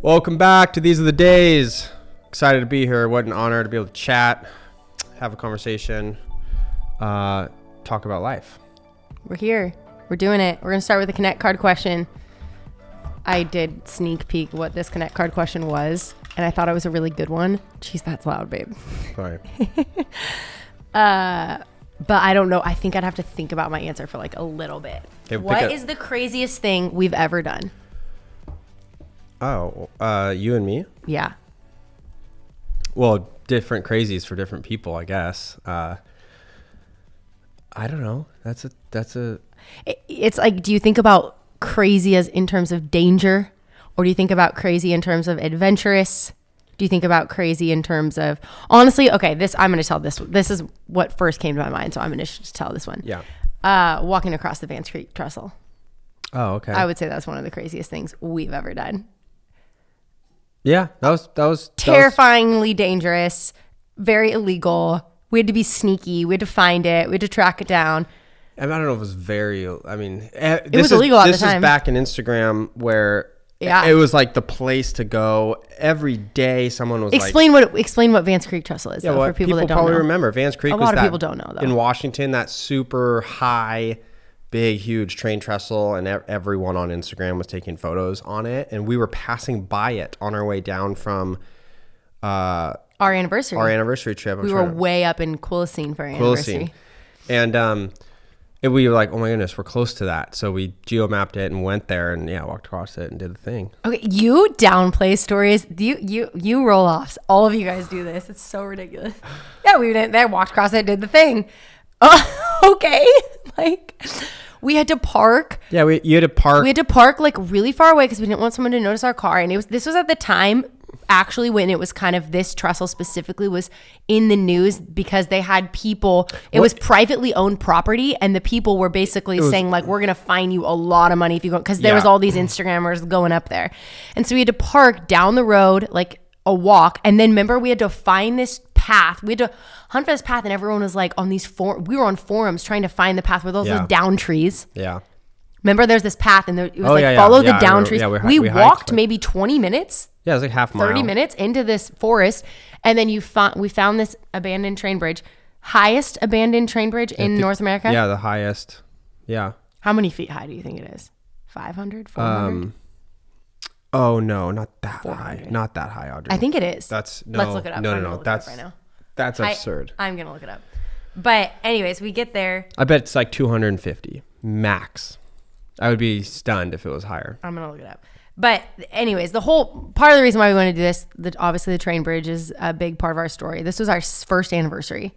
Welcome back to These Are the Days. Excited to be here. What an honor to be able to chat, have a conversation, talk about life. We're here. We're doing it. We're going to start with the Connect card question. I did sneak peek what this Connect card question was, and I thought it was a really good one. Jeez, that's loud, babe. Sorry. But I don't know. I think I'd have to think about my answer for like a little bit. Okay, what is the craziest thing we've ever done? Oh, you and me? Yeah. Well, different crazies for different people, I guess. I don't know. It's like, do you think about crazy as in terms of danger, or do you think about crazy in terms of adventurous? Do you think about crazy in terms of, honestly, okay, I'm going to tell this. This is what first came to my mind, so I'm going to just tell this one. Yeah. Walking across the Vance Creek trestle. Oh, okay. I would say that's one of the craziest things we've ever done. Yeah, that was terrifyingly dangerous, very illegal. We had to be sneaky. We had to find it. We had to track it down. I don't know if it was it was illegal at the time. This is back in Instagram where it was like the place to go. Every day someone was explain what Vance Creek Trestle is, for people that don't know. People probably remember. Vance Creek a lot of people don't know, though. In Washington, that super high, big, huge train trestle, and everyone on Instagram was taking photos on it. And we were passing by it on our way down from our anniversary trip. We were way up in Quilcene for our anniversary. And we were like, oh my goodness, we're close to that. So we geo-mapped it and went there and walked across it and did the thing. Okay, you downplay stories. You Roloffs. All of you guys do this. It's so ridiculous. Yeah, we went there, walked across it, did the thing. Okay. Like, we had to park. Yeah, you had to park. We had to park like really far away because we didn't want someone to notice our car. And this was at the time, actually, when it was kind of, this trestle specifically was in the news because they had people. It was privately owned property, and the people were basically saying like, we're gonna fine you a lot of money if you go, because there was all these Instagrammers going up there. And so we had to park down the road, like a walk, and then remember we had to find this path. We had to hunt for this path, and everyone was like on these we were on forums trying to find the path with all those down trees. Yeah. Remember there's this path, and it was follow the down trees. Yeah, we walked maybe 20 minutes. Yeah, it was like half a mile. 30 minutes into this forest, and then we found this abandoned train bridge. Highest abandoned train bridge in North America? Yeah, the highest. Yeah. How many feet high do you think it is? 500? 400? Oh no, not that high. Not that high, Audrey. I think it is. Let's look it up. No. That's right now. That's absurd. I'm gonna look it up. But anyways, we get there. I bet it's like 250 max. I would be stunned if it was higher. I'm gonna look it up. But anyways, the whole part of the reason why we want to do this, obviously the train bridge is a big part of our story. This was our first anniversary.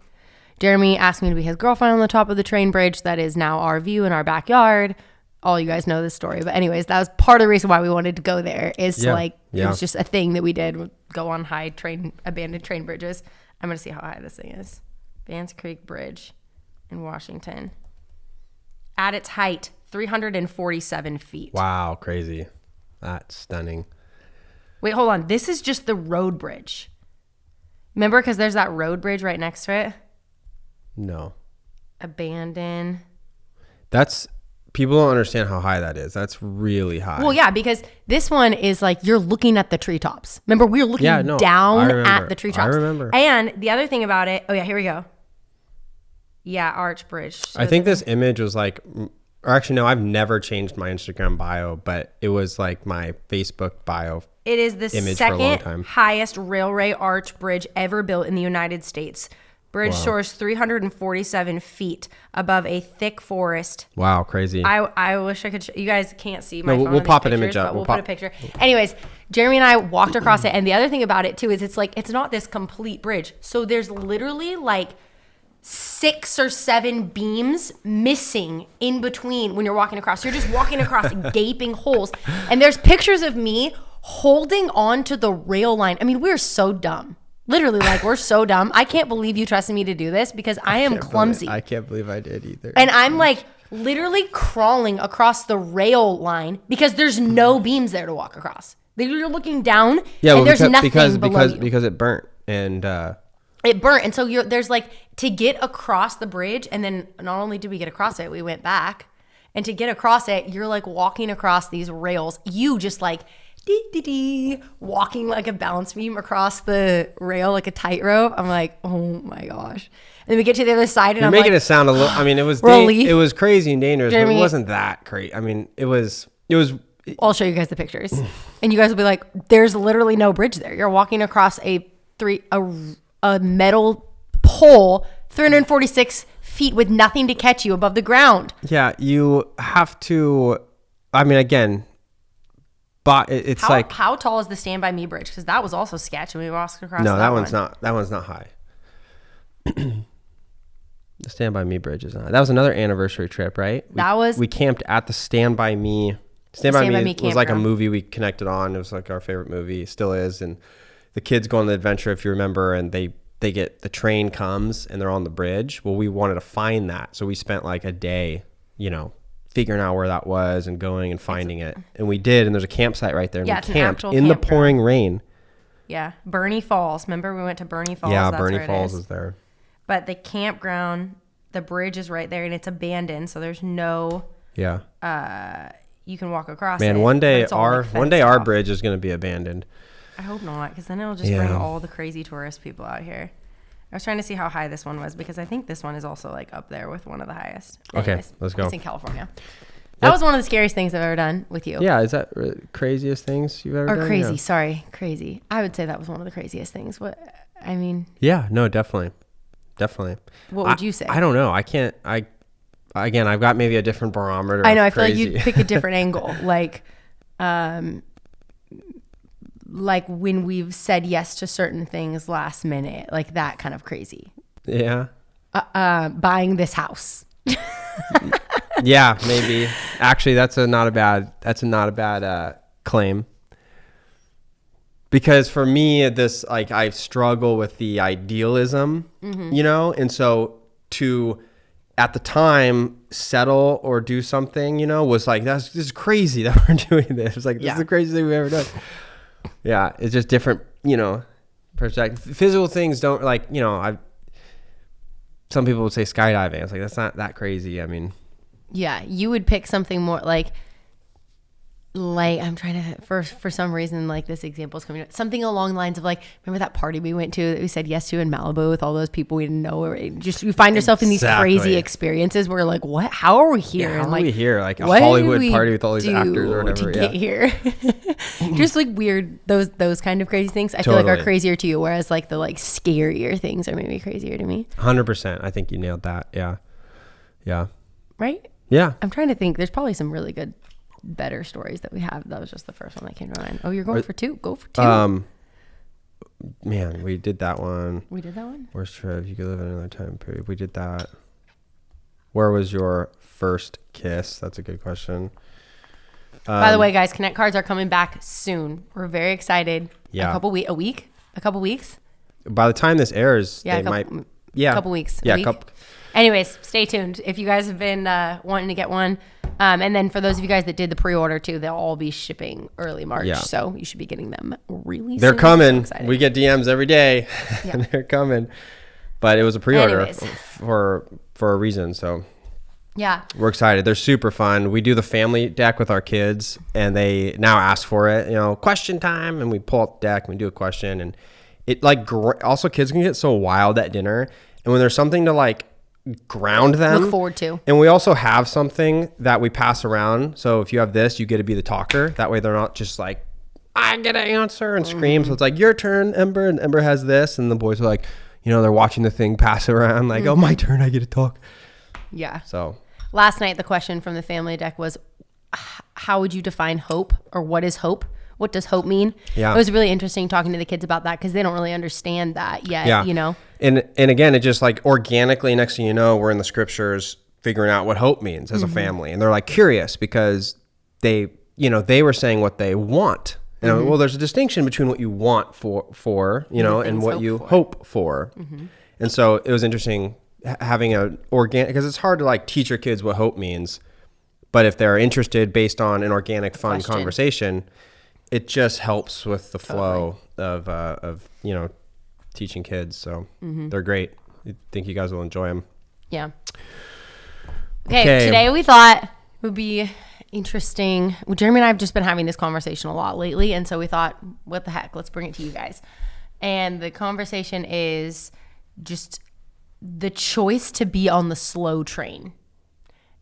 Jeremy asked me to be his girlfriend on the top of the train bridge. That is now our view in our backyard. All you guys know this story. But anyways, that was part of the reason why we wanted to go there, is it was just a thing that we did, go on abandoned train bridges. I'm going to see how high this thing is. Vance Creek Bridge in Washington. At its height, 347 feet. Wow, crazy. That's stunning. Wait, hold on. This is just the road bridge. Remember, because there's that road bridge right next to it? No. Abandoned. People don't understand how high that is. That's really high. Well, yeah, because this one is like you're looking at the treetops. Remember, we were looking down at the treetops. I remember. And the other thing about it, here we go. Yeah, Arch Bridge. I think this image was like, or actually, no, I've never changed my Instagram bio, but it was like my Facebook bio. It is the second highest railway arch bridge ever built in the United States. Bridge soars 347 feet above a thick forest. Wow, crazy. I wish I could. You guys can't see my phone. We'll pop an image up. We'll put a picture. Anyways, Jeremy and I walked across it. And the other thing about it, too, is it's not this complete bridge. So there's literally like 6 or 7 beams missing in between when you're walking across. You're just walking across gaping holes. And there's pictures of me holding on to the rail line. I mean, we're so dumb. Literally, like, we're so dumb. I can't believe you trusted me to do this because I am clumsy. I can't believe I did either. And I'm like literally crawling across the rail line because there's no beams there to walk across. You're looking down and there's nothing below you. Because it burnt. And it burnt. And so there's like, to get across the bridge, and then not only did we get across it, we went back. And to get across it, you're like walking across these rails. You just like walking like a balance beam across the rail like a tightrope. I'm like, oh my gosh. And then we get to the other side and You're I'm making like, it sound a little, I mean, it was Relief. it was crazy and dangerous, but Jeremy- it wasn't that crazy. I mean, it was I'll show you guys the pictures. And you guys will be like, there's literally no bridge there. You're walking across a metal pole 346 feet with nothing to catch you above the ground. yeah, you have to, I mean, again, but it's like, How tall is the Stand By Me bridge? Because that was also sketch when we walked across. no, that one's not high. The Stand By Me bridge is not. That was another anniversary trip, right? We camped at the Stand By Me. Stand By Me was like a campground. movie we connected on. It was like our favorite movie, still is. And the kids go on the adventure, if you remember, and they get, the train comes and they're on the bridge. Well, we wanted to find that, so we spent like a day, figuring out where that was and going and finding it. And we did. And there's a campsite right there. And Yeah, we it's an camped actual in the campground. pouring rain. Yeah, Bernie Falls. Remember we went to Bernie Falls? Yeah, That's Bernie where it Falls is. is there. But the campground, the bridge is right there, and it's abandoned, so there's no. Yeah. You can walk across. Man, it, one but day it's all, like, one day fenced our off. bridge is going to be abandoned. I hope not, because then it'll just bring all the crazy tourist people out here. I was trying to see how high this one was because I think this one is also like up there with one of the highest. Okay, Anyways, let's go. It's in California. That was one of the scariest things I've ever done with you. Yeah, is that craziest things you've ever done? Or crazy, Yeah. sorry, crazy. I would say that was one of the craziest things. Yeah, no, definitely. What would you say? I don't know. I can't. Again, I've got maybe a different barometer. I know. of I feel like crazy. you'd pick a different angle, like when we've said yes to certain things last minute, like that kind of crazy. Yeah. Buying this house. Yeah, maybe. Actually, that's not a bad claim. Because for me, this, like, I struggle with the idealism, and so to, at the time, settle or do something, was like, this is crazy that we're doing this. It's like, this is the craziest thing we've ever done. Yeah, it's just different, perspective. Physical things don't, like, some people would say skydiving. It's like, that's not that crazy. I mean, Yeah, you would pick something more like I'm trying to, for some reason, like this example is coming up. Something along the lines of like, remember that party we went to that we said yes to in Malibu with all those people we didn't know? Or just you find yourself in these crazy experiences where like, what? How are we here? Yeah, and how like, are we here? Like a what Hollywood did we party with all these do actors or whatever. to get here? Just like weird, those kind of crazy things I feel like are crazier to you, whereas like the like scarier things are maybe crazier to me. 100%. I think you nailed that. Yeah. Yeah. Right? Yeah. I'm trying to think. There's probably some really good, better stories that we have. That was just the first one that came to mind. Oh, you're going for two. Go for two. Man, we did that one. We did that one? Worst trip you could live in another time period. We did that. Where was your first kiss? That's a good question. By the way, guys, Connect cards are coming back soon. We're very excited. Yeah. A couple weeks. By the time this airs, Yeah, they might. Yeah. A couple weeks. Yeah. A week. Anyways, stay tuned. If you guys have been wanting to get one. And then for those of you guys that did the pre-order too, they'll all be shipping early March. Yeah. So you should be getting them really They're soon. coming. So We get DMs every day. Yeah. They're coming. But it was a pre-order Anyways. for a reason. So yeah. we're excited. They're super fun. We do the family deck with our kids, and they now ask for it. Question time, and we pull out the deck and we do a question. And it also kids can get so wild at dinner, and when there's something to like ground them, Look forward to. And we also have something that we pass around. So if you have this, you get to be the talker. That way they're not just like, I get to answer and scream. So it's like, your turn, Ember, and Ember has this, and the boys are like, they're watching the thing pass around, like, oh, my turn, I get to talk. Yeah. So Last night, the question from the family deck was, how would you define hope, or what is hope? What does hope mean? Yeah. It was really interesting talking to the kids about that because they don't really understand that yet, yeah. And again, it just like organically, next thing you know, we're in the scriptures figuring out what hope means as a family. And they're like curious because they were saying what they want. Well, there's a distinction between what you want for and what you hope for. And so it was interesting having a organic, because it's hard to like teach your kids what hope means. But if they're interested based on an organic, fun conversation, it just helps with the flow of teaching kids. So they're great. I think you guys will enjoy them. Yeah. Okay. Today we thought it would be interesting. Well, Jeremy and I have just been having this conversation a lot lately. And so we thought, what the heck, let's bring it to you guys. And the conversation is just the choice to be on the slow train.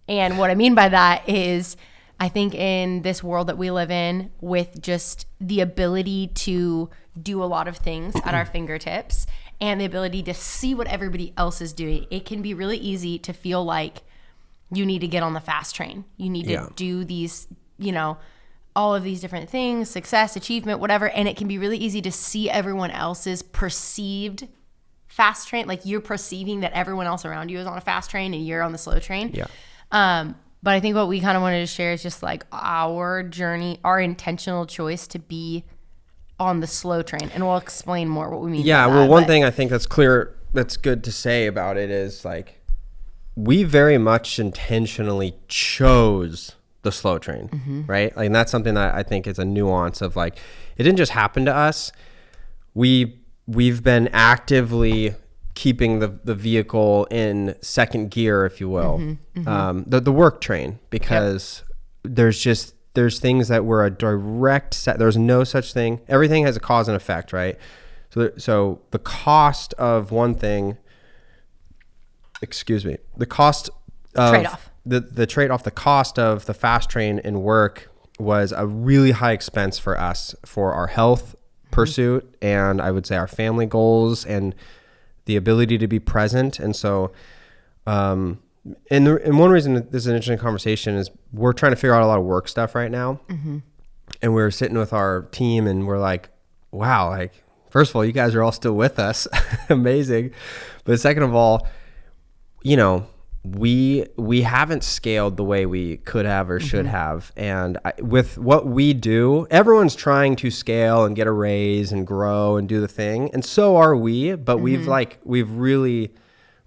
And what I mean by that is, I think in this world that we live in, with just the ability to do a lot of things at our fingertips and the ability to see what everybody else is doing, it can be really easy to feel like you need to get on the fast train. You need to do these, all of these different things, success, achievement, whatever. And it can be really easy to see everyone else's perceived fast train. Like you're perceiving that everyone else around you is on a fast train and you're on the slow train. Yeah. But I think what we kind of wanted to share is just like our journey, our intentional choice to be on the slow train. And we'll explain more what we mean by that. Well, one thing I think that's clear, that's good to say about it is like, we very much intentionally chose the slow train, right? Like, and that's something that I think is a nuance of like, it didn't just happen to us. We've been actively keeping the vehicle in second gear, if you will, the work train, because there's things that were a direct set. There's no such thing. Everything has a cause and effect, right? So the cost of one thing, the cost of trade-off. The trade-off, the cost of the fast train in work was a really high expense for us for our health pursuit, and I would say our family goals and the ability to be present. And so, and one reason that this is an interesting conversation is we're trying to figure out a lot of work stuff right now. And we're sitting with our team and we're like, wow, like, first of all, you guys are all still with us. Amazing. But second of all, we haven't scaled the way we could have or should have. And with what we do, everyone's trying to scale and get a raise and grow and do the thing. And so are we, but we've really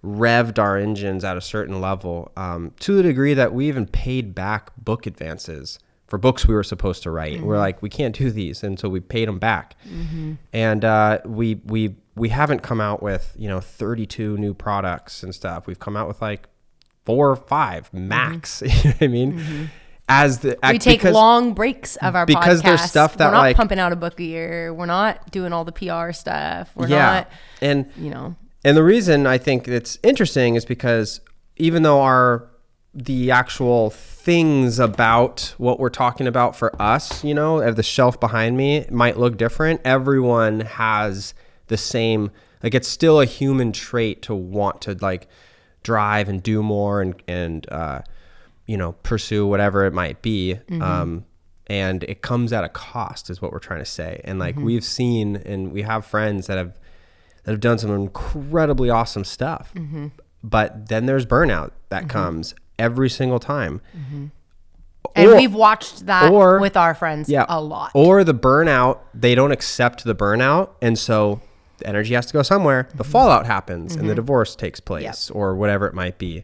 revved our engines at a certain level, to the degree that we even paid back book advances for books we were supposed to write. We're like, we can't do these. And so we paid them back. And we haven't come out with, 32 new products and stuff. We've come out with like 4 or 5 max. You know what I mean? We take long breaks of our podcast. There's stuff that we're not pumping out a book a year. We're not doing all the PR stuff. We're not, and the reason I think it's interesting is because even though the actual things about what we're talking about for us, at the shelf behind me might look different. Everyone has the same, like, it's still a human trait to want to like drive and do more and pursue whatever it might be. And it comes at a cost is what we're trying to say. And like we've seen, and we have friends that have done some incredibly awesome stuff, but then there's burnout that comes every single time. And we've watched that with our friends a lot. Or the burnout, they don't accept the burnout. And so the energy has to go somewhere. The fallout happens and the divorce takes place or whatever it might be.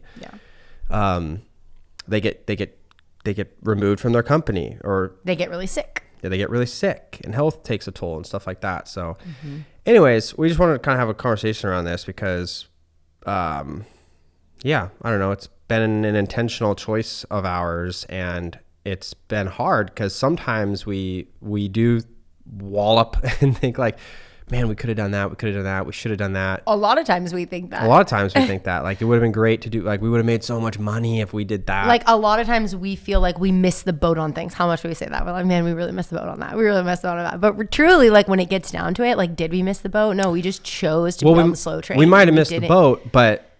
They get removed from their company, or they get really sick. They get really sick and health takes a toll and stuff like that. So anyways, we just wanted to kind of have a conversation around this because, I don't know. It's been an intentional choice of ours, and it's been hard because sometimes we do wallop and think like, man, we could have done that. We could have done that. We should have done that. A lot of times we think that. Like, it would have been great to do. Like, we would have made so much money if we did that. Like, a lot of times we feel like we missed the boat on things. How much do we say that? We're like, man, we really missed the boat on that. We really missed the boat on that. But truly, like, when it gets down to it, like, did we miss the boat? No, we just chose to be on the slow train. We might have missed the boat, but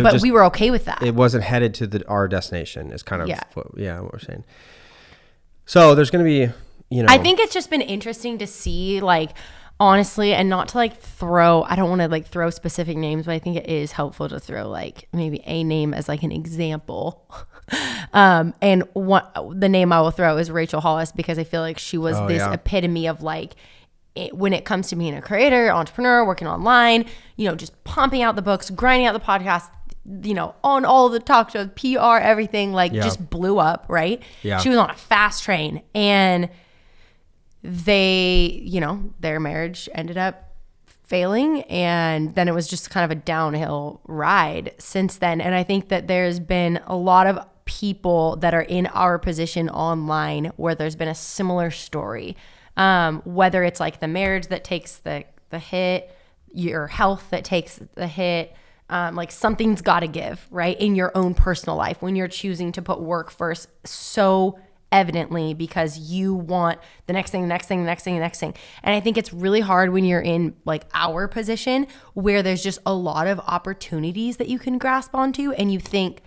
we were okay with that. It wasn't headed to our destination is kind of what we're saying. So there's going to be, I think it's just been interesting to see, like, honestly, and not to like I don't want to like throw specific names, but I think it is helpful to throw like maybe a name as like an example. And the name I will throw is Rachel Hollis, because I feel like she was epitome of like, when it comes to being a creator, entrepreneur, working online, just pumping out the books, grinding out the podcast, on all the talk shows, PR, everything, like just blew up, right? Yeah. She was on a fast train, and their marriage ended up failing, and then it was just kind of a downhill ride since then. And I think that there's been a lot of people that are in our position online where there's been a similar story. Whether it's like the marriage that takes the hit, your health that takes the hit, like something's got to give, right? In your own personal life when you're choosing to put work first so evidently because you want the next thing. And I think it's really hard when you're in like our position where there's just a lot of opportunities that you can grasp onto and you think,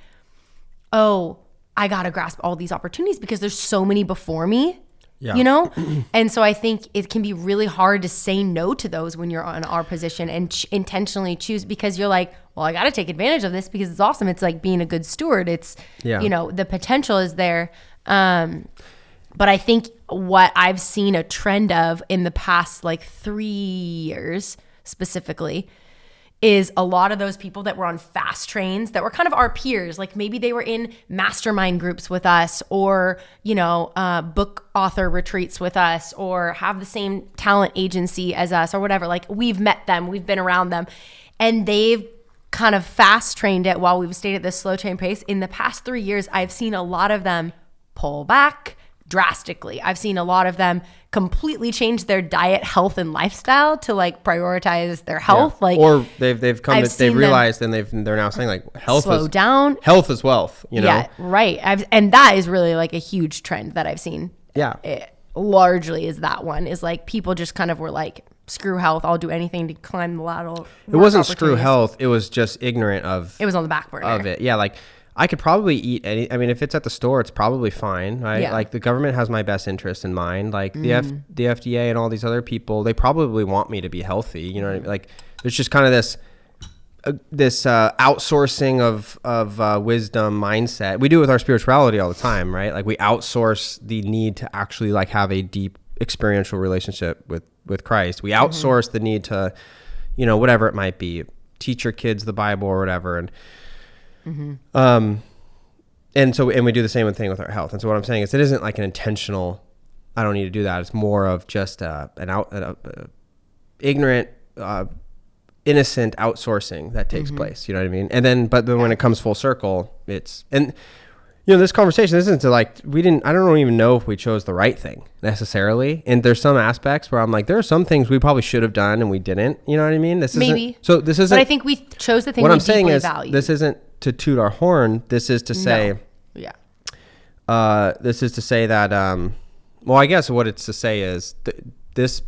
oh, I got to grasp all these opportunities because there's so many before me. Yeah. You know? And so I think it can be really hard to say no to those when you're on our position and intentionally choose because you're like, well, I got to take advantage of this because it's awesome. It's like being a good steward. It's, you know, the potential is there. But I think what I've seen a trend of in the past like 3 years specifically is a lot of those people that were on fast trains that were kind of our peers. Like maybe they were in mastermind groups with us or, you know, book author retreats with us or have the same talent agency as us or whatever. Like we've met them, we've been around them and they've kind of fast trained it while we've stayed at this slow train pace. In the past 3 years, I've seen a lot of them pull back drastically. I've seen a lot of them completely change their diet, health, and lifestyle to like prioritize their health. Yeah. Like, or they've realized and they're now saying like health is wealth. You know, yeah, right. And that is really like a huge trend that I've seen. Yeah, largely is that one is like people just kind of were like, screw health. I'll do anything to climb the ladder. It wasn't screw health. It was just ignorant of. It was on the back burner of it. Yeah, like. I could probably eat any. I mean, if it's at the store, it's probably fine, right? Yeah. Like the government has my best interest in mind. Like the FDA and all these other people, they probably want me to be healthy. You know what I mean? Like there's just kind of this outsourcing of wisdom mindset. We do it with our spirituality all the time, right? Like we outsource the need to actually like have a deep experiential relationship with Christ. We outsource the need to, you know, whatever it might be, teach your kids the Bible or whatever, and and we do the same thing with our health. And so what I'm saying is it isn't like an intentional, I don't need to do that. It's more of just an ignorant, innocent outsourcing that takes place. You know what I mean? And then, but then when it comes full circle, and you know, this conversation isn't to like, I don't even know if we chose the right thing necessarily. And there's some aspects where I'm like, there are some things we probably should have done and we didn't, you know what I mean? Maybe. But I think we chose the thing we deeply value. This isn't to toot our horn. This is to say, this is to say that, well, I guess what it's to say is this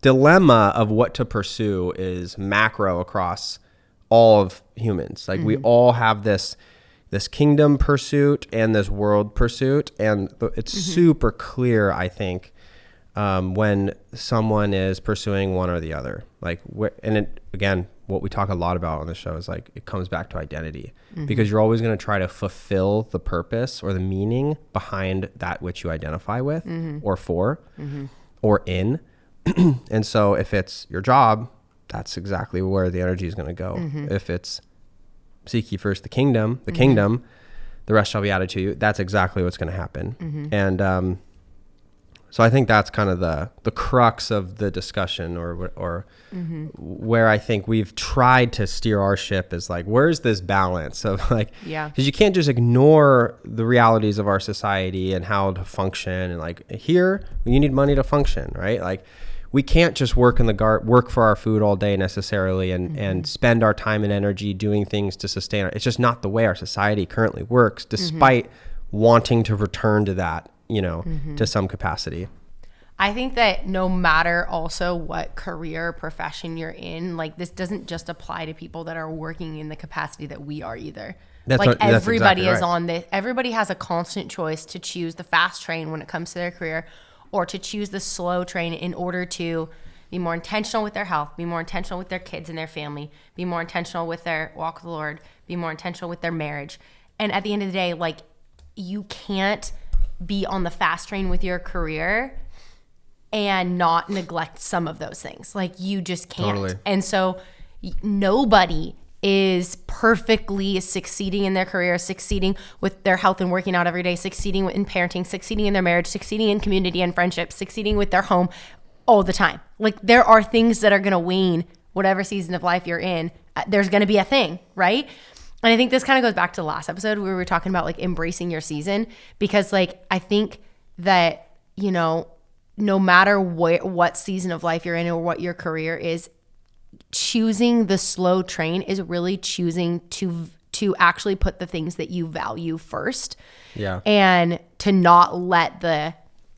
dilemma of what to pursue is macro across all of humans. Like we all have this kingdom pursuit and this world pursuit. And it's super clear, I think, when someone is pursuing one or the other. Like, again, what we talk a lot about on the show is like, it comes back to identity because you're always going to try to fulfill the purpose or the meaning behind that which you identify with or for or in. And so if it's your job, that's exactly where the energy is going to go. If it's seek ye first the kingdom, the rest shall be added to you. That's exactly what's going to happen. And so I think that's kind of the crux of the discussion or where I think we've tried to steer our ship is like, where's this balance of like, because you can't just ignore the realities of our society and how to function. And like here, you need money to function, right? Like we can't just work work for our food all day necessarily and spend our time and energy doing things to sustain it's just not the way our society currently works, despite wanting to return to that, you know, to some capacity. I think that no matter also what career or profession you're in, like this doesn't just apply to people that are working in the capacity that we are either. Everybody is right. On this. Everybody has a constant choice to choose the fast train when it comes to their career or to choose the slow train in order to be more intentional with their health, be more intentional with their kids and their family, be more intentional with their walk with the Lord, be more intentional with their marriage. And at the end of the day, like you can't be on the fast train with your career and not neglect some of those things. Like you just can't. Totally. And so nobody is perfectly succeeding in their career, succeeding with their health and working out every day, succeeding in parenting, succeeding in their marriage, succeeding in community and friendship, succeeding with their home all the time. Like there are things that are going to wane whatever season of life you're in. There's going to be a thing, right? And I think this kind of goes back to the last episode where we were talking about like embracing your season, because like I think that, you know, no matter what season of life you're in or what your career is, choosing the slow train is really choosing to actually put the things that you value first. Yeah. And to not let the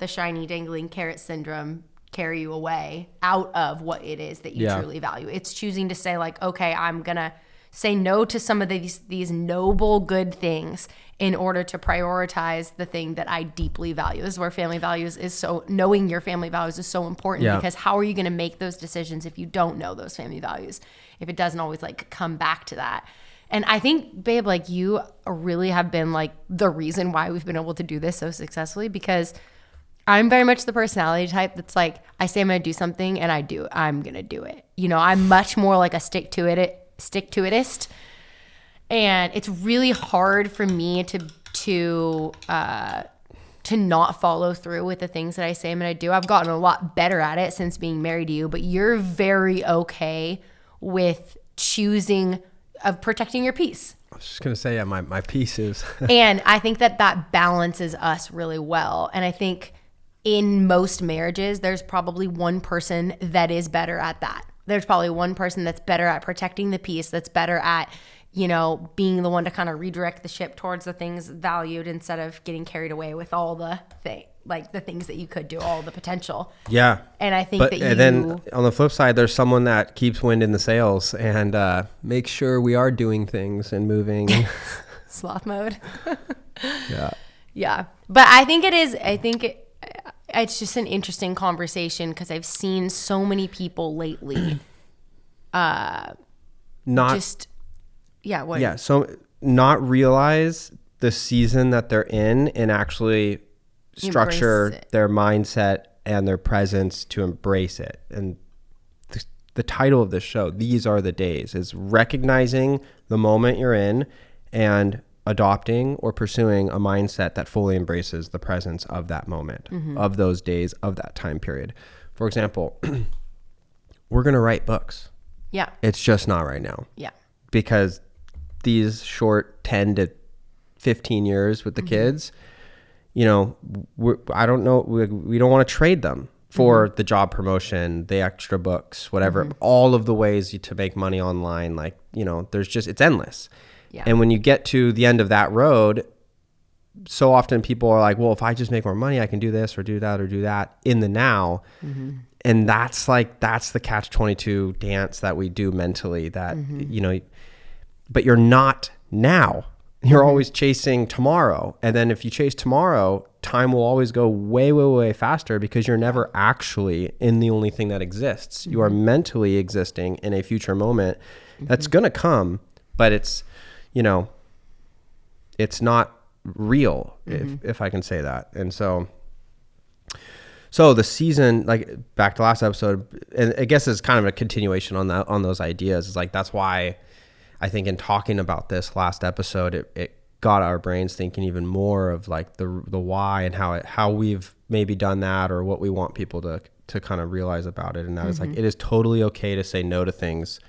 shiny dangling carrot syndrome carry you away out of what it is that you truly value. It's choosing to say like, okay, I'm going to say no to some of these noble good things in order to prioritize the thing that I deeply value. This is where family values is so, knowing your family values is so important, because how are you going to make those decisions if you don't know those family values? If it doesn't always like come back to that. And I think, babe, like you really have been like the reason why we've been able to do this so successfully, because I'm very much the personality type that's like, I say I'm going to do something and I'm going to do it. You know, I'm much more like a stick to itist. And it's really hard for me to not follow through with the things that I say I'm going to do. I've gotten a lot better at it since being married to you, but you're very okay with choosing of protecting your peace. I was just going to say, yeah, my peace is. And I think that balances us really well. And I think in most marriages, there's probably one person that is better at that. There's probably one person that's better at protecting the peace, that's better at, you know, being the one to kind of redirect the ship towards the things valued instead of getting carried away with all the things that you could do, all the potential. Yeah. And I think and then on the flip side, there's someone that keeps wind in the sails and makes sure we are doing things and moving. Sloth mode. Yeah. Yeah. But I think it's just an interesting conversation, because I've seen so many people lately so not realize the season that they're in and actually structure their mindset and their presence to embrace it. And the title of this show, These Are the Days, is recognizing the moment you're in and adopting or pursuing a mindset that fully embraces the presence of that moment, of those days, of that time period. For example, we're going to write books. Yeah. It's just not right now. Yeah. Because these short 10 to 15 years with the kids, you know, I don't know, we don't want to trade them for the job promotion, the extra books, whatever, all of the ways to make money online. Like, you know, it's endless. Yeah. And when you get to the end of that road, so often people are like, well, if I just make more money, I can do this or do that or do that in the now. And that's the catch-22 dance that we do mentally, that, you know, but you're not now. You're always chasing tomorrow. And then if you chase tomorrow, time will always go way, way, way faster, because you're never actually in the only thing that exists. You are mentally existing in a future moment that's going to come, but it's, you know, it's not real, if I can say that. And so the season, like back to last episode, and I guess it's kind of a continuation on those ideas. Is like, that's why I think in talking about this last episode, it got our brains thinking even more of like the why and how we've maybe done that, or what we want people to kind of realize about it. And that is like, it is totally okay to say no to things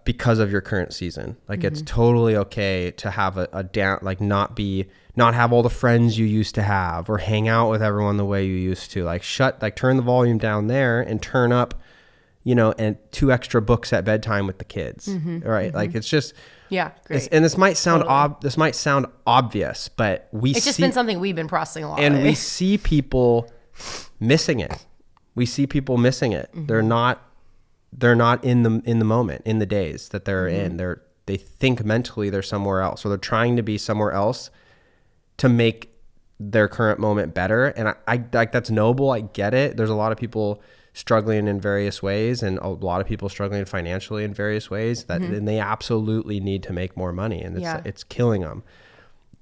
because of your current season. Like it's totally okay to have a down, like not have all the friends you used to have, or hang out with everyone the way you used to. Like turn the volume down there and turn up, you know, and 2 extra books at bedtime with the kids. Right. Like it's just, great. And this might sound obvious, but it's just been something we've been processing a lot. And we see people missing it. They're not in the moment, in the days that they're in. They think mentally they're somewhere else, or they're trying to be somewhere else to make their current moment better. And I like, that's noble. I get it. There's a lot of people struggling in various ways, and a lot of people struggling financially in various ways, that and they absolutely need to make more money, and it's killing them.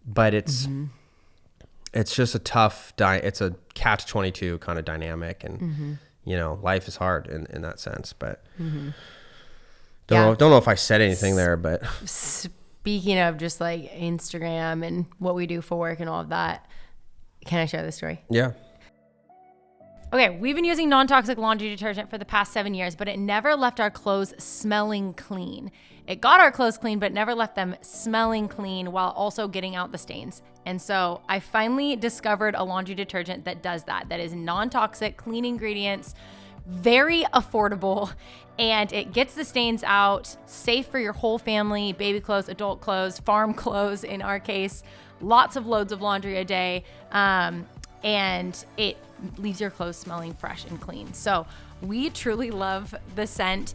But it's just a tough it's a catch-22 kind of dynamic, and you know, life is hard in that sense. But don't know if I said anything there, but speaking of just like Instagram and what we do for work and all of that, can I share this story? Yeah. Okay, we've been using non-toxic laundry detergent for the past 7 years, but it never left our clothes smelling clean. It got our clothes clean, but never left them smelling clean while also getting out the stains. And so I finally discovered a laundry detergent that does that. That is non-toxic, clean ingredients, very affordable, and it gets the stains out, safe for your whole family, baby clothes, adult clothes, farm clothes in our case, lots of loads of laundry a day, and it leaves your clothes smelling fresh and clean. So we truly love the scent.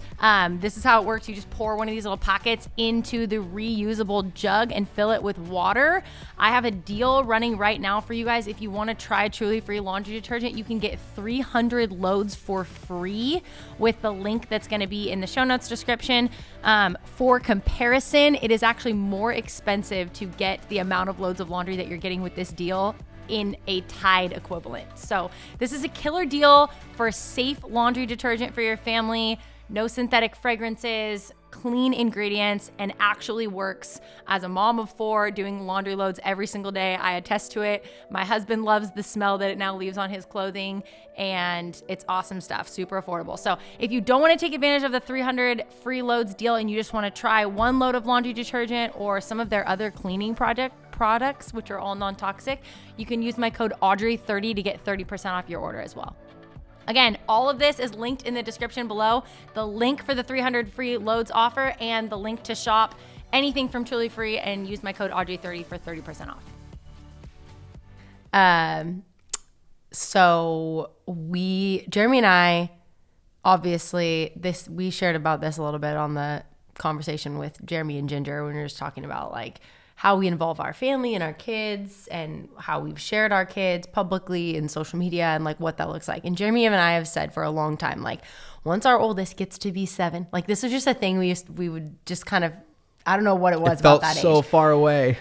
This is how it works. You just pour one of these little packets into the reusable jug and fill it with water. I have a deal running right now for you guys. If you want to try Truly Free laundry detergent, you can get 300 loads for free with the link that's going to be in the show notes description. For comparison, it is actually more expensive to get the amount of loads of laundry that you're getting with this deal in a Tide equivalent. So this is a killer deal for safe laundry detergent for your family. No synthetic fragrances, clean ingredients, and actually works. As a mom of 4 doing laundry loads every single day, I attest to it. My husband loves the smell that it now leaves on his clothing, and it's awesome stuff, super affordable. So if you don't want to take advantage of the 300 free loads deal and you just want to try 1 load of laundry detergent or some of their other cleaning products, which are all non-toxic, you can use my code Audrey30 to get 30% off your order as well. Again, all of this is linked in the description below. The link for the 300 free loads offer and the link to shop anything from Truly Free and use my code Audrey30 for 30% off. So Jeremy and I, obviously we shared about this a little bit on the conversation with Jeremy and Ginger when we were just talking about like how we involve our family and our kids and how we've shared our kids publicly in social media and like what that looks like. And Jeremy and I have said for a long time, like once our oldest gets to be 7, like this was just a thing we would just kind of, I don't know what it was about that age. It felt so far away.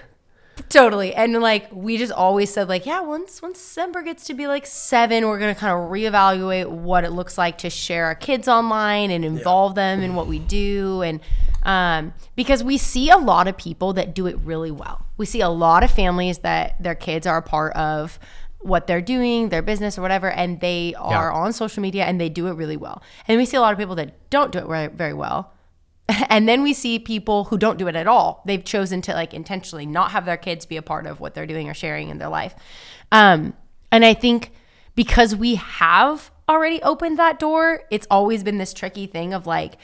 Totally. And like we just always said like, yeah, once December gets to be like 7, we're going to kind of reevaluate what it looks like to share our kids online and involve them in what we do. And because we see a lot of people that do it really well. We see a lot of families that their kids are a part of what they're doing, their business or whatever, and they are on social media and they do it really well. And we see a lot of people that don't do it very well. And then we see people who don't do it at all. They've chosen to like intentionally not have their kids be a part of what they're doing or sharing in their life. And I think because we have already opened that door, it's always been this tricky thing of like,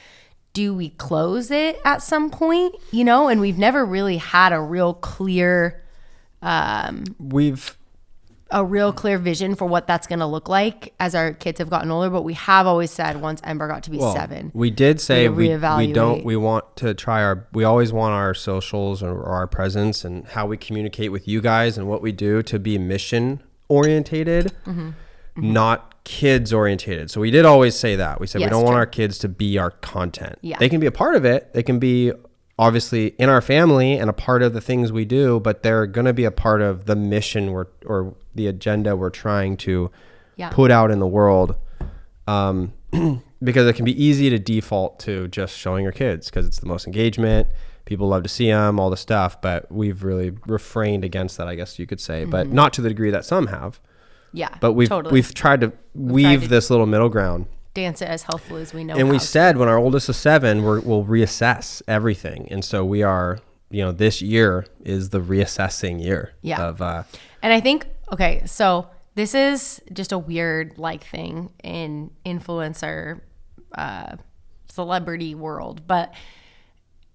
do we close it at some point? You know, and we've never really had a real clear vision for what that's going to look like as our kids have gotten older. But we have always said once Ember got to be 7, we did say we want to try we always want our socials or our presence and how we communicate with you guys and what we do to be mission orientated, not kids orientated. So we did always say that. We said we don't want our kids to be our content. Yeah. They can be a part of it. They can be obviously in our family and a part of the things we do, but they're going to be a part of the mission or the agenda we're trying to put out in the world. Because it can be easy to default to just showing your kids because it's the most engagement. People love to see them, all the stuff, but we've really refrained against that, I guess you could say, but not to the degree that some have. Yeah, but we've tried to weave this little middle ground. Dance it as healthfully as we know. And we said when our oldest is 7, we'll reassess everything. And so we are, this year is the reassessing year. Yeah. And I think, okay, so this is just a weird thing in influencer celebrity world. But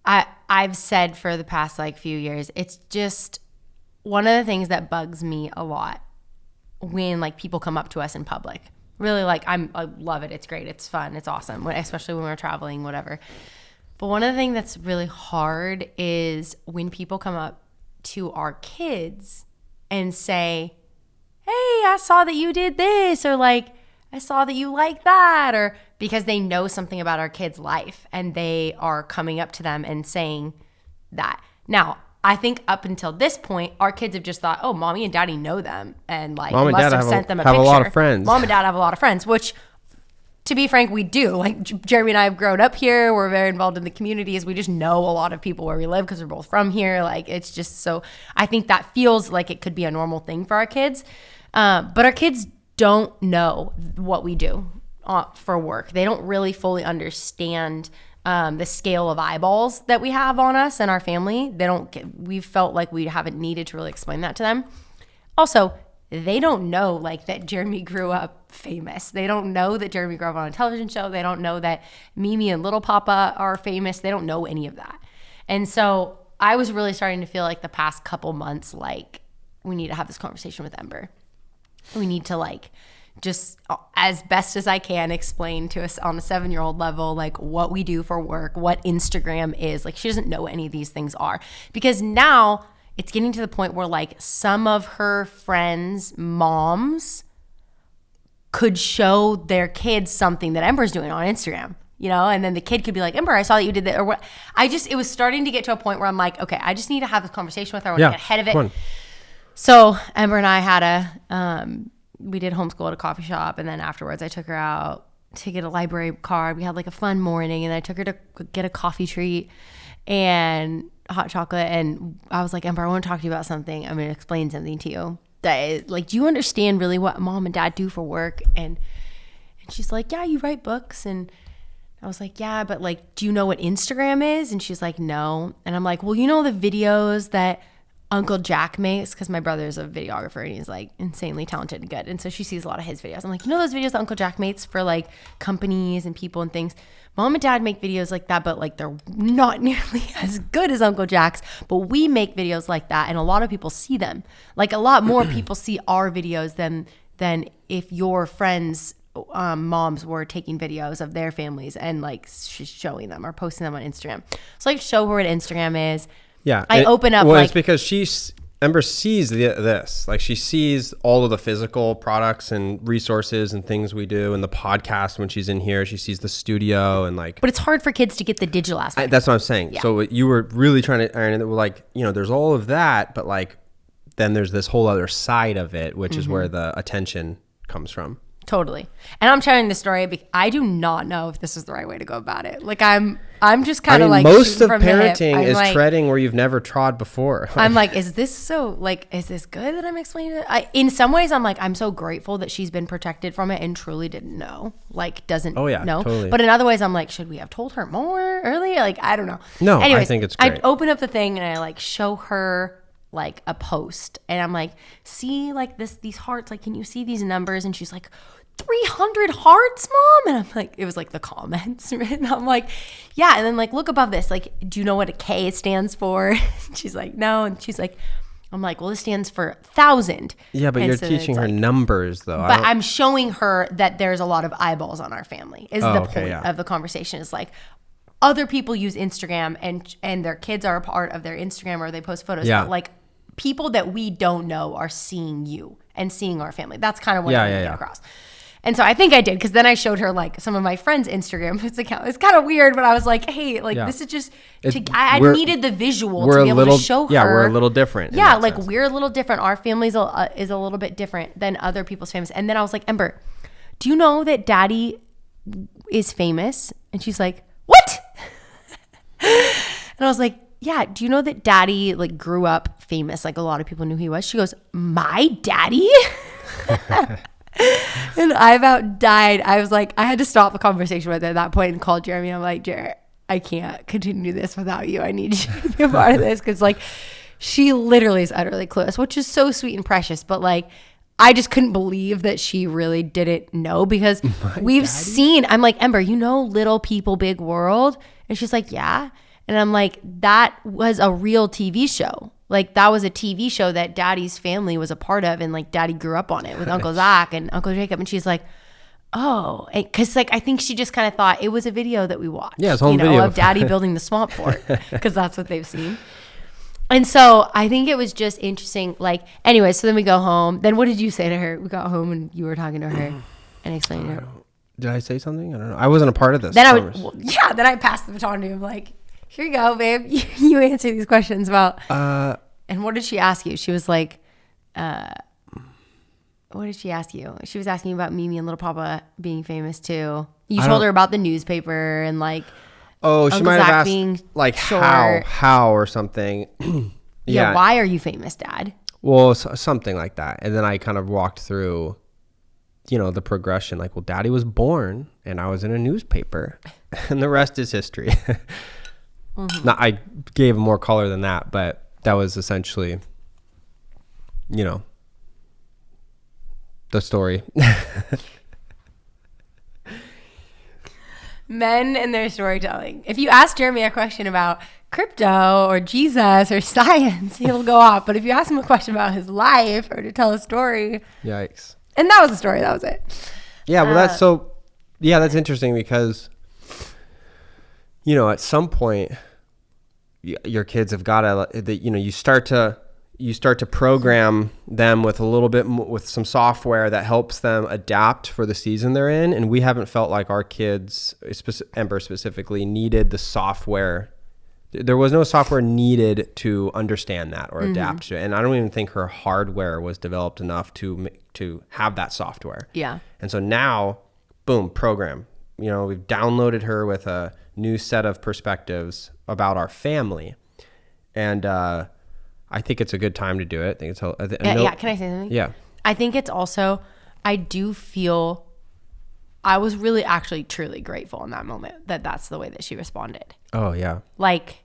I've said for the past few years, it's just one of the things that bugs me a lot when people come up to us in public. Really, I love it. It's great. It's fun. It's awesome, especially when we're traveling, whatever. But one of the things that's really hard is when people come up to our kids and say, hey, I saw that you did this, or I saw that you like that, or because they know something about our kids' life and they are coming up to them and saying that. Now, I think up until this point, our kids have just thought, oh, mommy and daddy know them and mom must have sent them a picture. Have a lot of friends. Mom and dad have a lot of friends, which, to be frank, we do. Jeremy and I have grown up here. We're very involved in the communities. We just know a lot of people where we live because we're both from here. It's just so, I think that feels like it could be a normal thing for our kids. But our kids don't know what we do for work. They don't really fully understand the scale of eyeballs that we have on us and our family. We felt like we haven't needed to really explain that to them. Also, they don't know like that Jeremy grew up famous. They don't know that Jeremy grew up on a television show. They don't know that Mimi and Little Papa are famous. They don't know any of that. And so I was really starting to feel like the past couple months, like we need to have this conversation with Ember. We need to like just as best as I can explain to us on a 7-year-old level, like what we do for work, what Instagram is. Like she doesn't know what any of these things are, because now it's getting to the point where like some of her friends' moms could show their kids something that Ember's doing on Instagram, you know, and then the kid could be like, Ember, I saw that you did that. Or what? It was starting to get to a point where I'm like, okay, I just need to have this conversation with her. I want to get ahead of it. So Ember and I had we did homeschool at a coffee shop, and then afterwards I took her out to get a library card. We had like a fun morning, and I took her to get a coffee treat and hot chocolate, and I was like, Ember, I want to talk to you about something. I'm going to explain something to you. That, like, do you understand really what mom and dad do for work? And she's like, yeah, you write books. And I was like, yeah, but like, do you know what Instagram is? And she's like, no. And I'm like, well, you know the videos that Uncle Jack makes, because my brother's a videographer and he's like insanely talented and good, and so she sees a lot of his videos. I'm like, you know those videos that Uncle Jack makes for like companies and people and things? Mom and dad make videos like that, but like they're not nearly as good as Uncle Jack's, but we make videos like that, and a lot of people see them. Like a lot more people see our videos than if your friends moms were taking videos of their families and like showing them or posting them on Instagram. So like show her what Instagram is. Yeah, open up. Well, like, it's because Ember sees this. Like she sees all of the physical products and resources and things we do, and the podcast when she's in here. She sees the studio and like. But it's hard for kids to get the digital aspect. That's what I'm saying. Yeah. So you were really trying to iron it. Like, you know, there's all of that, but like, then there's this whole other side of it, which is where the attention comes from. Totally. And I'm sharing this story because I do not know if this is the right way to go about it. Like I'm just kind of like most of parenting is like, treading where you've never trod before. I'm like, is this good that I'm explaining it? In some ways I'm like, I'm so grateful that she's been protected from it and truly didn't know, like doesn't know. Totally. But in other ways I'm like, should we have told her more earlier? Like, I don't know. No, anyways, I think it's great. I open up the thing and I like show her like a post and I'm like, see like these hearts, like, can you see these numbers? And she's like, 300 hearts, mom? And I'm like, it was like the comments, right? And I'm like, yeah. And then like, look above this, like, do you know what a K stands for? She's like, no. And she's like, I'm like, well, this stands for 1,000. Yeah, but and you're so teaching her numbers though. But I'm showing her that there's a lot of eyeballs on our family is the point of the conversation. Is like, other people use Instagram and their kids are a part of their Instagram or they post photos. Yeah. But like people that we don't know are seeing you and seeing our family. That's kind of what I'm getting across. And so I think I did, because then I showed her like some of my friends' Instagram account. It's kind of weird, but I was like, hey, like this is just, I needed the visual to be able to show her. Yeah, we're a little different. Yeah, like sense. We're a little different. Our family is a little bit different than other people's families. And then I was like, Ember, do you know that daddy is famous? And she's like, what? And I was like, yeah, do you know that daddy like grew up famous? Like a lot of people knew he was. She goes, my daddy? And I about died. I was like, I had to stop the conversation with her at that point and call Jeremy. I'm like, Jared, I can't continue this without you. I need you to be a part of this. Because like, she literally is utterly clueless, which is so sweet and precious. But like, I just couldn't believe that she really didn't know, because we've seen, I'm like, Ember, you know Little People, Big World? And she's like, yeah. And I'm like, that was a real TV show. Like that was a TV show that daddy's family was a part of, and like daddy grew up on it with Uncle Zach and Uncle Jacob. And she's like, oh, because like I think she just kind of thought it was a video that we watched. Yeah, it's home video of daddy building the swamp fort, because that's what they've seen. And so I think it was just interesting. Like, anyway, so then we go home. Then what did you say to her? We got home and you were talking to her and explaining to her. Did I say something? I don't know. I wasn't a part of this. Then then I passed the baton to him like, here you go, babe. You answer these questions about. And what did she ask you? She was like, what did she ask you? She was asking about Mimi and Little Papa being famous too. You told her about the newspaper and like. Oh, she might have asked like how or something. Yeah. Why are you famous, Dad? Well, something like that. And then I kind of walked through the progression, like, well, daddy was born and I was in a newspaper and the rest is history. Now, I gave more color than that, but that was essentially, the story. Men and their storytelling. If you ask Jeremy a question about crypto or Jesus or science, he'll go off. But if you ask him a question about his life or to tell a story, Yikes. and that was the story, that was it. Yeah, well, that's interesting because, at some point, your kids have got to, you start to program them with a little bit with some software that helps them adapt for the season they're in. And we haven't felt like our kids, Ember specifically, needed the software. There was no software needed to understand that or adapt to it. And I don't even think her hardware was developed enough to have that software. Yeah. And so now, boom, program. We've downloaded her with a new set of perspectives about our family. And I think it's a good time to do it. I think it's can I say something? Yeah. I think it's also, I do feel, I was really actually truly grateful in that moment that that's the way that she responded. Oh, yeah. Like,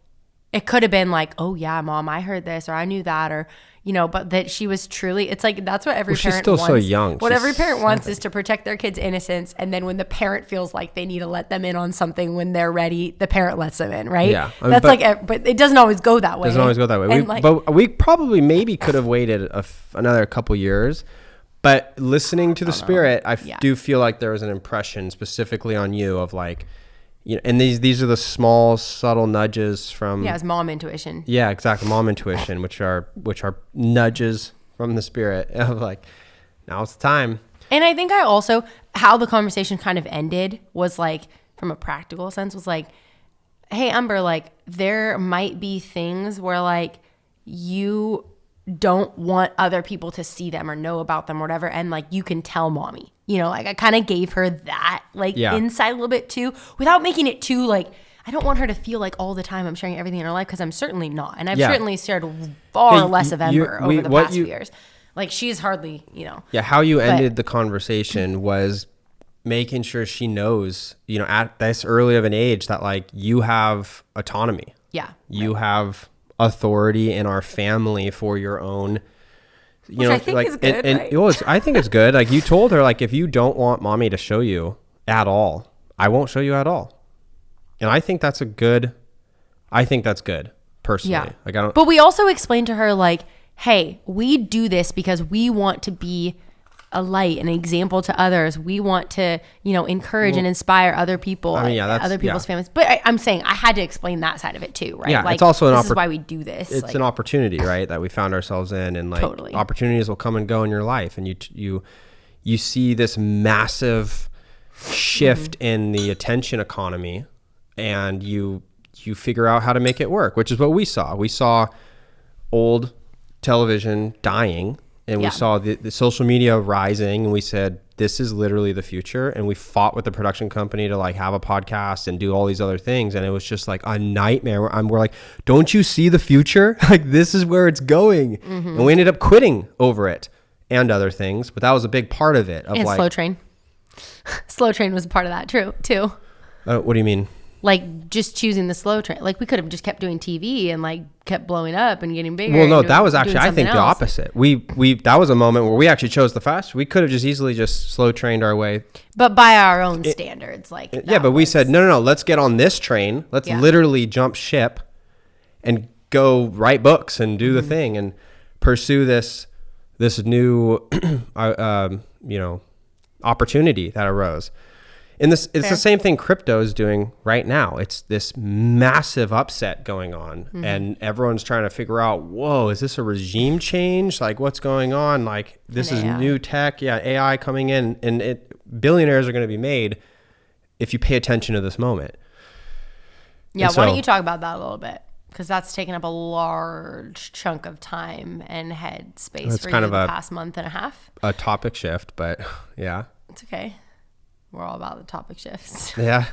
it could have been like, oh yeah, mom, I heard this, or I knew that, or, but that she was truly, it's like, that's what every parent she's still wants. so young. What every parent wants is to protect their kid's innocence. And then when the parent feels like they need to let them in on something when they're ready, the parent lets them in, right? Yeah. But it doesn't always go that way. Doesn't always go that way. But we probably maybe could have waited another couple years. But listening to the Spirit, I do feel like there was an impression specifically on you of like, and these are the small, subtle nudges from... Yeah, it's mom intuition. Yeah, exactly. Mom intuition, which are nudges from the Spirit of like, now's the time. And I think how the conversation kind of ended was like, from a practical sense, was like, hey, Ember, like, there might be things where like you don't want other people to see them or know about them or whatever, and like you can tell mommy, like I kind of gave her that insight a little bit too, without making it too like, I don't want her to feel like all the time I'm sharing everything in her life, because I'm certainly not, and I've certainly shared far less of Ember over the past few years. Like, she's hardly, Yeah, how you ended the conversation was making sure she knows, at this early of an age, that like you have autonomy. Yeah, you have authority in our family for your own, Which I think is good, right? I think it's good. Like, you told her, like, if you don't want mommy to show you at all, I won't show you at all. And I think that's good personally. Yeah. But we also explained to her, like, hey, we do this because we want to be a light, an example to others. We want to, encourage and inspire other people, other people's families. But I'm saying I had to explain that side of it too, right? Yeah, like, it's also this is why we do this. It's an opportunity, right, that we found ourselves in, and like totally. Opportunities will come and go in your life, and you see this massive shift in the attention economy, and you figure out how to make it work, which is what we saw. We saw old television dying. And we saw the social media rising, and we said, this is literally the future. And we fought with the production company to like have a podcast and do all these other things. And it was just like a nightmare. We're like, don't you see the future? Like, this is where it's going. Mm-hmm. And we ended up quitting over it and other things. But that was a big part of it. And Slow Train. Slow Train was a part of that too. What do you mean? Like, just choosing the slow train. Like, we could have just kept doing TV and like kept blowing up and getting bigger. Well, no, that was actually, I think, the opposite. We that was a moment where we actually chose the fast. We could have just easily slow trained our way. But by our own standards, like. But we said, no, let's get on this train. Let's literally jump ship and go write books and do the thing and pursue this new, opportunity that arose. And it's the same thing crypto is doing right now. It's this massive upset going on, and everyone's trying to figure out, whoa, is this a regime change? Like, what's going on? Like, this is new tech. Yeah, AI coming in, and billionaires are going to be made if you pay attention to this moment. Yeah, why don't you talk about that a little bit? Because that's taken up a large chunk of time and head space for you the past month and a half. A topic shift, but yeah. It's okay. We're all about the topic shifts. Yeah.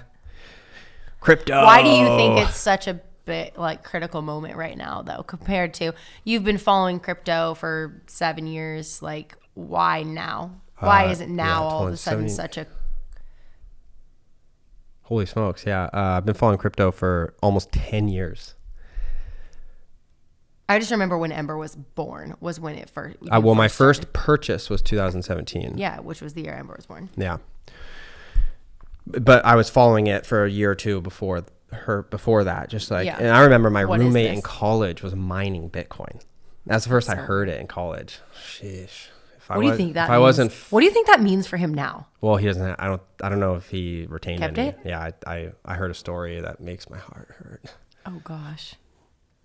Crypto. Why do you think it's such a big, like, critical moment right now, though, compared to, you've been following crypto for 7 years. Like, why now? Why is it now yeah, all of a sudden 70 such a... Holy smokes, yeah. I've been following crypto for almost 10 years. I just remember when Ember was born was when it first... Well, my first purchase was 2017. Yeah, which was the year Ember was born. Yeah. But I was following it for a year or two before that. Just like, and I remember my roommate in college was mining Bitcoin. That's the first I heard it in college. Sheesh. What do you think that means? What do you think that means for him now? Well, he doesn't. I don't know if he retained Kept any. it? Yeah, I heard a story that makes my heart hurt. Oh gosh,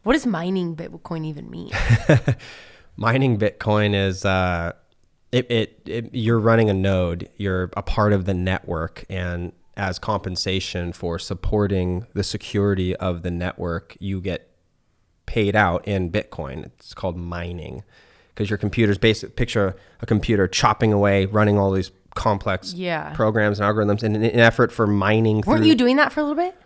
what does mining Bitcoin even mean? Mining Bitcoin is you're running a node. You're a part of the network, and as compensation for supporting the security of the network, you get paid out in Bitcoin. It's called mining. Because your computer's picture a computer chopping away, running all these complex programs and algorithms in an effort for mining. Weren't you doing that for a little bit?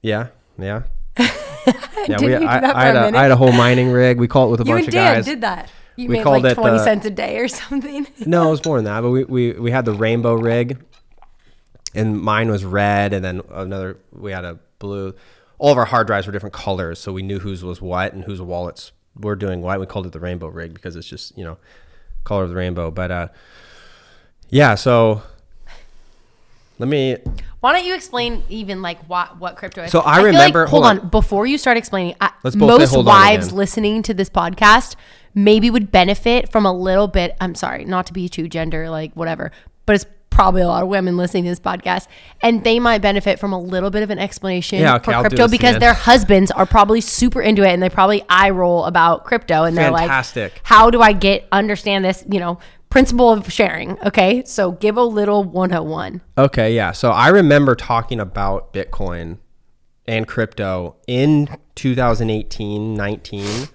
Yeah. Yeah, I had a whole mining rig. We called it with a bunch of guys. You did that. You we made called like it 20 cents a day or something. No, it was more than that. But we had the rainbow rig, and mine was red, and then we had a blue. All of our hard drives were different colors, so we knew whose was what and whose wallets were doing what. We called it the rainbow rig because it's just, color of the rainbow. But so why don't you explain even like what crypto is? So I remember, like, hold on, before you start explaining, most wives listening to this podcast maybe would benefit from a little bit. I'm sorry, not to be too gender, like whatever, but it's probably a lot of women listening to this podcast, and they might benefit from a little bit of an explanation for crypto because their husbands are probably super into it, and they probably eye roll about crypto, and they're like, how do I understand this, principle of sharing. Okay, so give a little 101. Okay, yeah. So I remember talking about Bitcoin and crypto in 2018, 19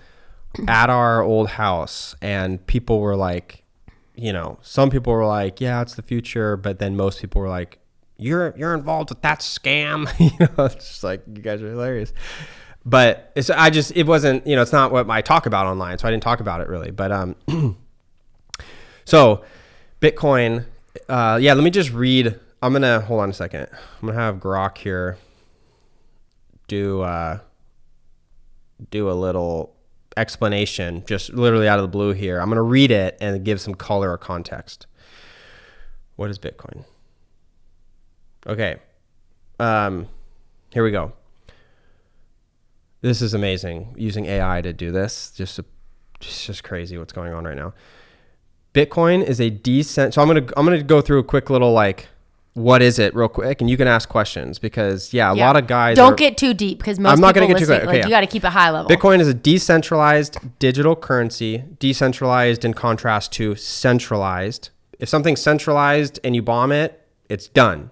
at our old house, and people were like, some people were like, yeah, it's the future. But then most people were like, you're involved with that scam. It's just like, you guys are hilarious. But it wasn't, it's not what I talk about online. So I didn't talk about it really. But, so Bitcoin, let me just read. Hold on a second. I'm going to have Grok here do a little explanation, just literally out of the blue here. I'm going to read it and give some color or context. What is Bitcoin? Okay. Here we go. This is amazing. Using AI to do this, just crazy what's going on right now. Bitcoin is so I'm going to go through a quick little what is it real quick, and you can ask questions because a lot of guys don't get too deep because most I'm not going to get listen, too quick. Okay, you got to keep it high level. Bitcoin is a decentralized digital currency, decentralized in contrast to centralized. If something's centralized and you bomb it, it's done.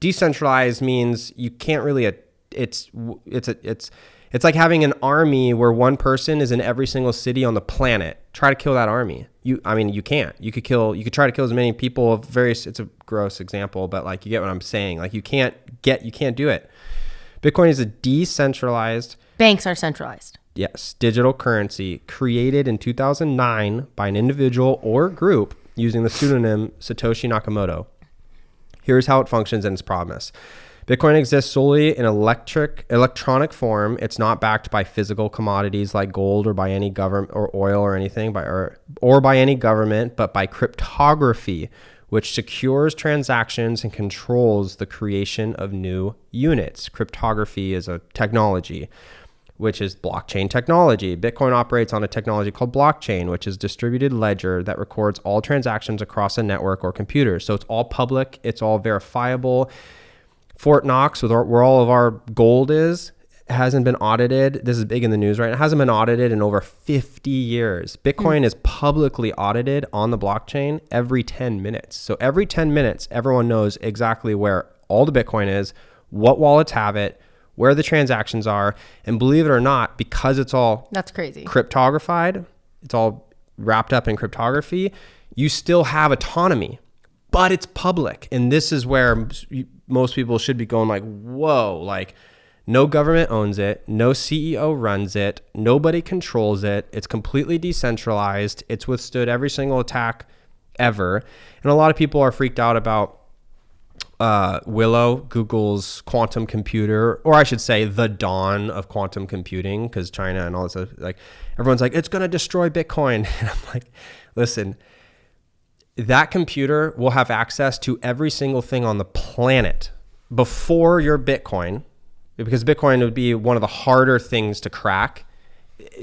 Decentralized means you can't really it's like having an army where one person is in every single city on the planet. Try to kill that army. You can't. You could try to kill as many people of various, it's a gross example, but you get what I'm saying. You can't do it. Bitcoin is a decentralized. Banks are centralized. Yes. Digital currency created in 2009 by an individual or group using the pseudonym Satoshi Nakamoto. Here's how it functions and its promise. Bitcoin exists solely in electronic form. It's not backed by physical commodities like gold or by any government or oil or anything or by any government, but by cryptography, which secures transactions and controls the creation of new units. Cryptography is a technology, which is blockchain technology. Bitcoin operates on a technology called blockchain, which is a distributed ledger that records all transactions across a network or computer. So it's all public. It's all verifiable. Fort Knox, where all of our gold hasn't been audited. This is big in the news, right? It hasn't been audited in over 50 years. Bitcoin is publicly audited on the blockchain every 10 minutes. So every 10 minutes, everyone knows exactly where all the Bitcoin is, what wallets have it, where the transactions are. And believe it or not, because it's all that's crazy cryptographied, it's all wrapped up in cryptography, you still have autonomy. But it's public. And this is where most people should be going whoa, no government owns it. No CEO runs it. Nobody controls it. It's completely decentralized. It's withstood every single attack ever. And a lot of people are freaked out about Willow, Google's quantum computer, or I should say the dawn of quantum computing, because China and all this, like everyone's like, it's going to destroy Bitcoin. And I'm like, listen, that computer will have access to every single thing on the planet before your Bitcoin, because Bitcoin would be one of the harder things to crack.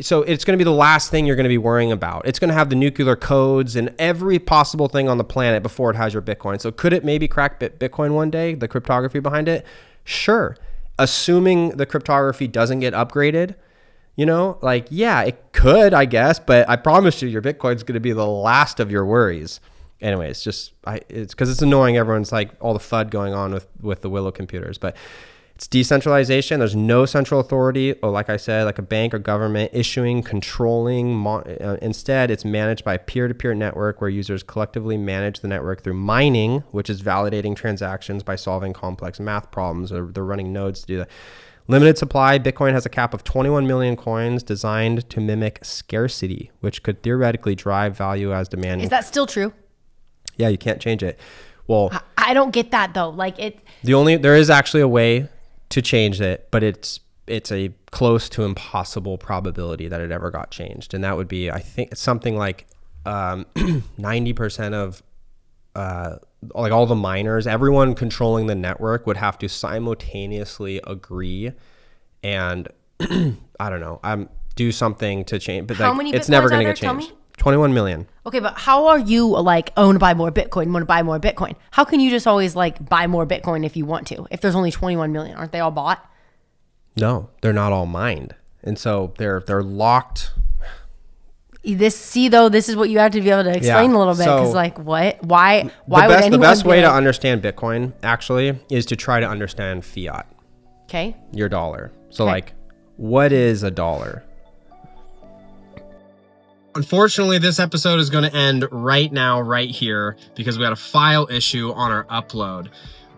So it's going to be the last thing you're going to be worrying about. It's going to have the nuclear codes and every possible thing on the planet before it has your Bitcoin. So could it maybe crack Bitcoin one day, the cryptography behind it? Sure. Assuming the cryptography doesn't get upgraded, you know, like, yeah, it could, I guess, but I promise you your Bitcoin's going to be the last of your worries. Anyway, it's just, it's because it's annoying. Everyone's like all the FUD going on with the Willow computers, but it's decentralization. There's no central authority, or like I said, like a bank or government issuing, controlling. Instead, it's managed by a peer-to-peer network where users collectively manage the network through mining, which is validating transactions by solving complex math problems. Or they're running nodes to do that. Limited supply. Bitcoin has a cap of 21 million coins designed to mimic scarcity, which could theoretically drive value as demand. Is that still true? Yeah, you can't change it. Well, I don't get that though. Like there is actually a way to change it, but it's a close to impossible probability that it ever got changed. And that would be, I think, something like 90% of like all the miners, everyone controlling the network would have to simultaneously agree and I don't know, do something to change. But how like, many it's never going to get Tell changed. me? 21 million. Okay, but how are you like, I want to buy more Bitcoin, want to buy more Bitcoin? How can you just always like buy more Bitcoin if you want to? If there's only 21 million, aren't they all bought? No, they're not all mined. And so they're locked. This is what you have to be able to explain a little bit. Because like, what? Why would anyone? The best way to understand Bitcoin actually is to try to understand fiat. Okay. Your dollar. So like, what is a dollar? Unfortunately, this episode is going to end right now, right here, because we had a file issue on our upload.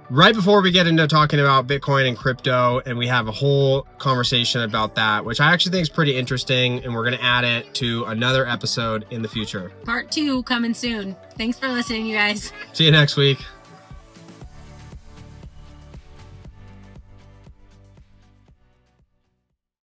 Right before we get into talking about Bitcoin and crypto, and we have a whole conversation about that, which I actually think is pretty interesting, and we're going to add it to another episode in the future. Part 2 coming soon. Thanks for listening, you guys. See you next week.